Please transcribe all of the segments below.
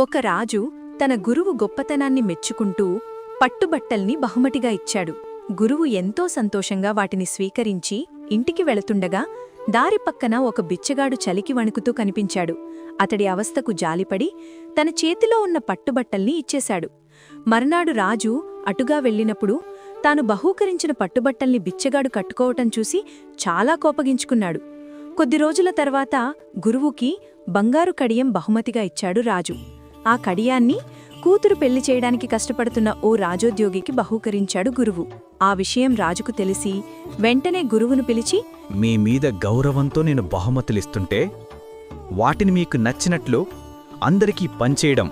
ఒక రాజు తన గురువు గొప్పతనాన్ని మెచ్చుకుంటూ పట్టుబట్టల్ని బహుమతిగా ఇచ్చాడు. గురువు ఎంతో సంతోషంగా వాటిని స్వీకరించి ఇంటికి వెళుతుండగా దారి పక్కన ఒక బిచ్చగాడు చలికి వణుకుతూ కనిపించాడు. అతడి అవస్థకు జాలిపడి తన చేతిలో ఉన్న పట్టుబట్టల్ని ఇచ్చేశాడు. మర్నాడు రాజు అటుగా వెళ్ళినప్పుడు తాను బహూకరించిన పట్టుబట్టల్ని బిచ్చగాడు కట్టుకోవటం చూసి చాలా కోపగించుకున్నాడు. కొద్ది రోజుల తర్వాత గురువుకి బంగారు కడియం బహుమతిగా ఇచ్చాడు రాజు. ఆ కడియాన్ని కూతురు పెళ్లి చేయడానికి కష్టపడుతున్న ఓ రాజోద్యోగికి బహూకరించాడు గురువు. ఆ విషయం రాజుకు తెలిసి వెంటనే గురువును పిలిచి, మీ మీద గౌరవంతో నేను బహుమతులిస్తుంటే వాటిని మీకు నచ్చినట్లు అందరికీ పంచేయడం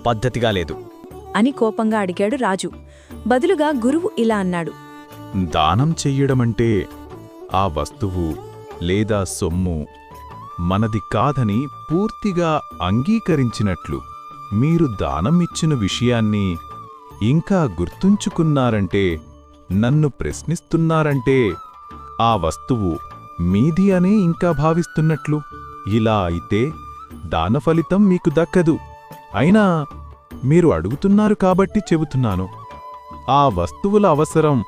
పద్ధతిగా లేదు అని కోపంగా అడిగాడు రాజు. బదులుగా గురువు ఇలా అన్నాడు, దానం చెయ్యడమంటే ఆ వస్తువు లేదా సొమ్ము మనది కాదని పూర్తిగా అంగీకరించినట్లు. మీరు దానం ఇచ్చిన విషయాన్ని ఇంకా గుర్తుంచుకున్నారంటే, నన్ను ప్రశ్నిస్తున్నారంటే ఆ వస్తువు మీది అనే ఇంకా భావిస్తున్నట్లు. ఇలా అయితే దానఫలితం మీకు దక్కదు. అయినా మీరు అడుగుతున్నారు కాబట్టి చెబుతున్నాను. ఆ వస్తువుల అవసరం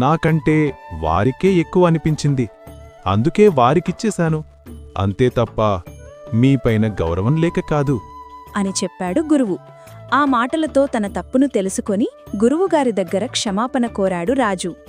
నాకంటే వారికే ఎక్కువ అనిపించింది, అందుకే వారికిచ్చేశాను. అంతే తప్ప మీపైన గౌరవం లేక కాదు అని చెప్పాడు గురువు. ఆ మాటలతో తన తప్పును తెలుసుకొని గురువుగారి దగ్గర క్షమాపణ కోరాడు రాజు.